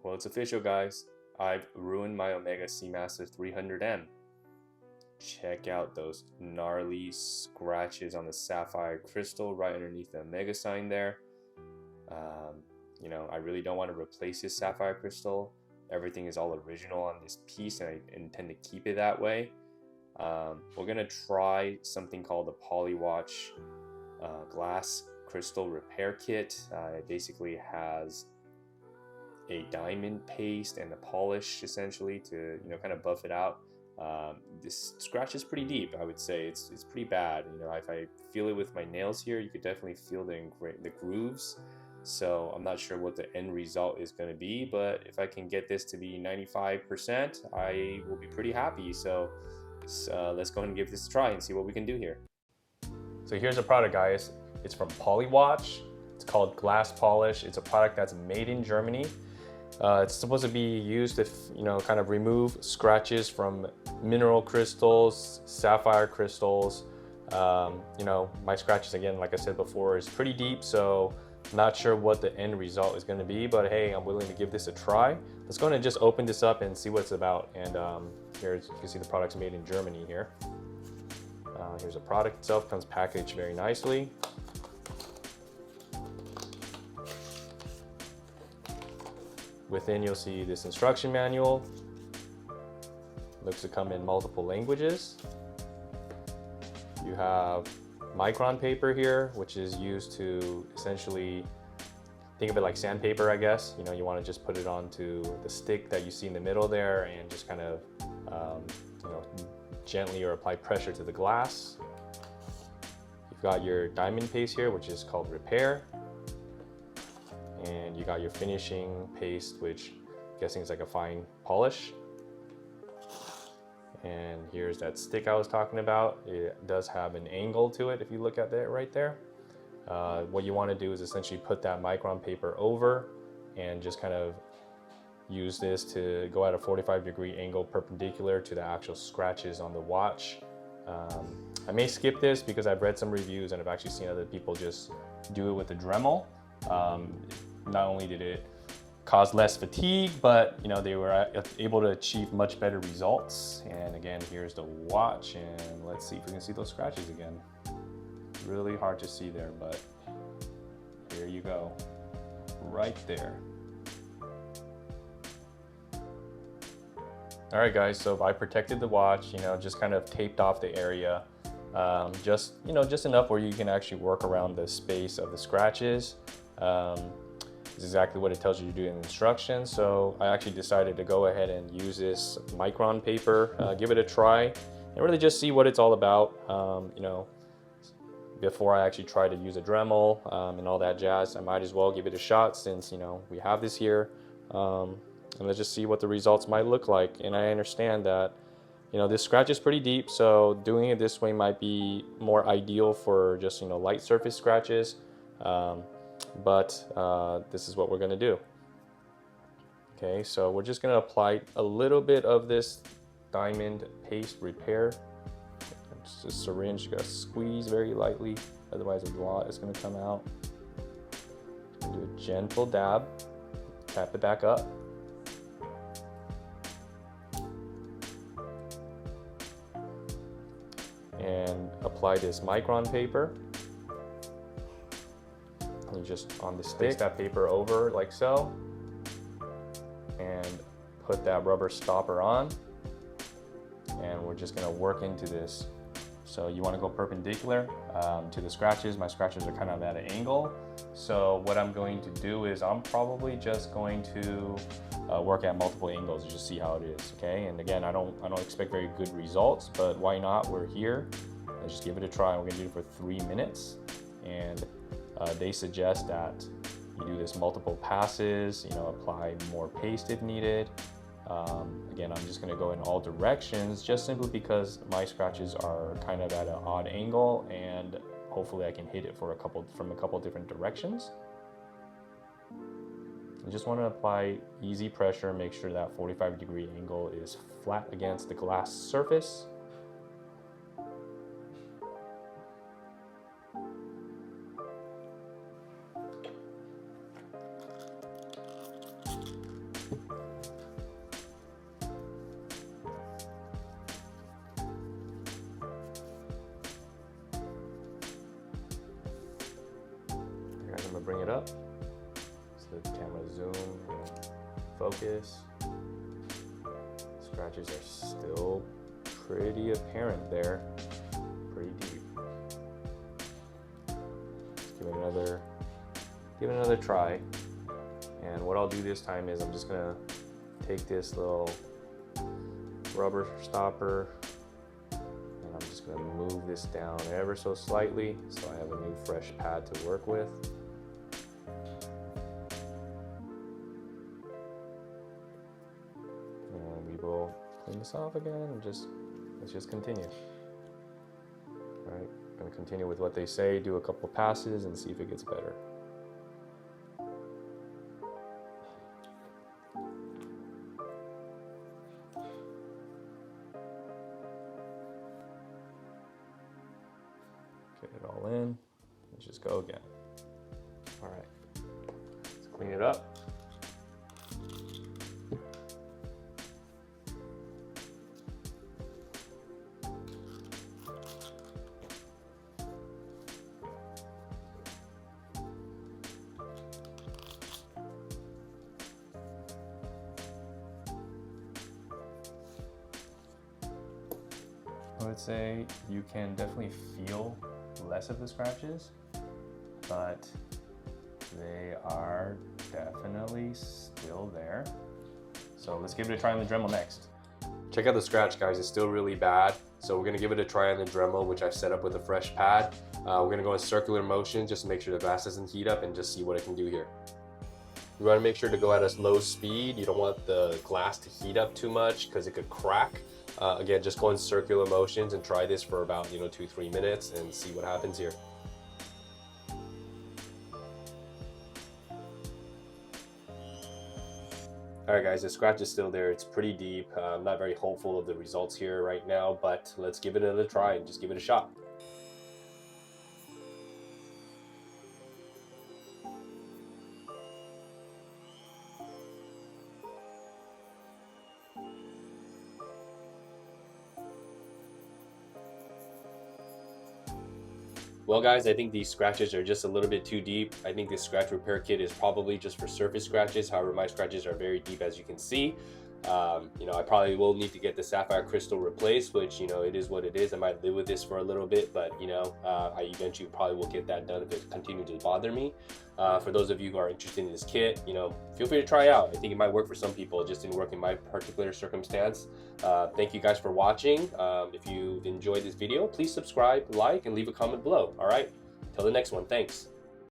Well, it's official, guys. I've ruined my Omega Seamaster 300M. Check out those gnarly scratches on the sapphire crystal right underneath the Omega sign there. You know, I really don't want to replace this sapphire crystal. Everything is all original on this piece, and I intend to keep it that way. We're gonna try something called the PolyWatch glass crystal repair kit. It basically has a diamond paste and a polish essentially to kind of buff it out. This scratch is pretty deep. I would say it's pretty bad. If I feel it with my nails here, you could definitely feel the grooves. So I'm not sure what the end result is going to be, but if I can get this to be 95%, I will be pretty happy. So let's go ahead and give this a try and see what we can do here. So here's a product, guys. It's from PolyWatch. It's called Glass Polish. It's a product that's made in Germany. It's supposed to be used to, kind of remove scratches from mineral crystals, sapphire crystals. My scratches, again, like I said before, is pretty deep, so not sure what the end result is going to be, but hey, I'm willing to give this a try. Let's go ahead and just open this up and see what it's about. And here you can see the product's made in Germany here. Here's the product itself, comes packaged very nicely. Within, you'll see this instruction manual. Looks to come in multiple languages. You have micron paper here, which is used to essentially think of it like sandpaper, I guess. You want to just put it onto the stick that you see in the middle there and just kind of gently or apply pressure to the glass. You've got your diamond paste here, which is called repair. And you got your finishing paste, which I'm guessing is like a fine polish. And here's that stick I was talking about. It does have an angle to it if you look at that right there. What you want to do is essentially put that micron paper over and just kind of use this to go at a 45-degree angle perpendicular to the actual scratches on the watch. I may skip this because I've read some reviews and I've actually seen other people just do it with the Dremel. Not only did it cause less fatigue, but they were able to achieve much better results. And again, here's the watch, and let's see if we can see those scratches again. Really hard to see there, but here you go, right there. All right, guys, so I protected the watch, just kind of taped off the area, just enough where you can actually work around the space of the scratches. Is exactly what it tells you to do in the instructions. So I actually decided to go ahead and use this micron paper, give it a try, and really just see what it's all about. Before I actually try to use a Dremel and all that jazz, I might as well give it a shot since we have this here. And let's just see what the results might look like. And I understand that this scratch is pretty deep, so doing it this way might be more ideal for just light surface scratches. But this is what we're going to do. Okay, so we're just going to apply a little bit of this diamond paste repair. It's a syringe, you got to squeeze very lightly, otherwise a lot is going to come out. Do a gentle dab, tap it back up. And apply this micron paper. You just on the stick, place that paper over like so, and put that rubber stopper on, and we're just going to work into this. So you want to go perpendicular to the scratches. My scratches are kind of at an angle, so what I'm going to do is I'm probably just going to work at multiple angles to just see how it is. Okay, and again, I don't expect very good results, but why not? We're here. Let's just give it a try. We're going to do it for 3 minutes, and they suggest that you do this multiple passes, apply more paste if needed. Again, I'm just going to go in all directions just simply because my scratches are kind of at an odd angle, and hopefully I can hit it from a couple different directions. I just want to apply easy pressure, make sure that 45-degree angle is flat against the glass surface. bring it up so the camera zoom and focus. Scratches are still pretty apparent there, pretty deep. Let's give it another try. And what I'll do this time is I'm just gonna take this little rubber stopper and I'm just gonna move this down ever so slightly so I have a new fresh pad to work with. And we will clean this off again and let's just continue. All right, I'm gonna continue with what they say, do a couple passes and see if it gets better. Get it all in, let's just go again. All right, let's clean it up. I would say you can definitely feel less of the scratches, but they are definitely still there. So let's give it a try on the Dremel next. Check out the scratch, guys. It's still really bad. So we're gonna give it a try on the Dremel, which I've set up with a fresh pad. We're gonna go in circular motion just to make sure the glass doesn't heat up and just see what it can do here. You wanna make sure to go at a low speed. You don't want the glass to heat up too much because it could crack. Again, just go in circular motions and try this for about 2-3 minutes and see what happens here. All right, guys, the scratch is still there. It's pretty deep. I'm not very hopeful of the results here right now, but let's give it another try and just give it a shot. Well, guys, I think these scratches are just a little bit too deep. I think this scratch repair kit is probably just for surface scratches. However, my scratches are very deep, as you can see. I probably will need to get the sapphire crystal replaced, which, it is what it is. I might live with this for a little bit, but, I eventually probably will get that done if it continues to bother me. For those of you who are interested in this kit, feel free to try it out. I think it might work for some people. It just didn't work in my particular circumstance. Thank you guys for watching. If you enjoyed this video, please subscribe, like, and leave a comment below. All right, till the next one. Thanks.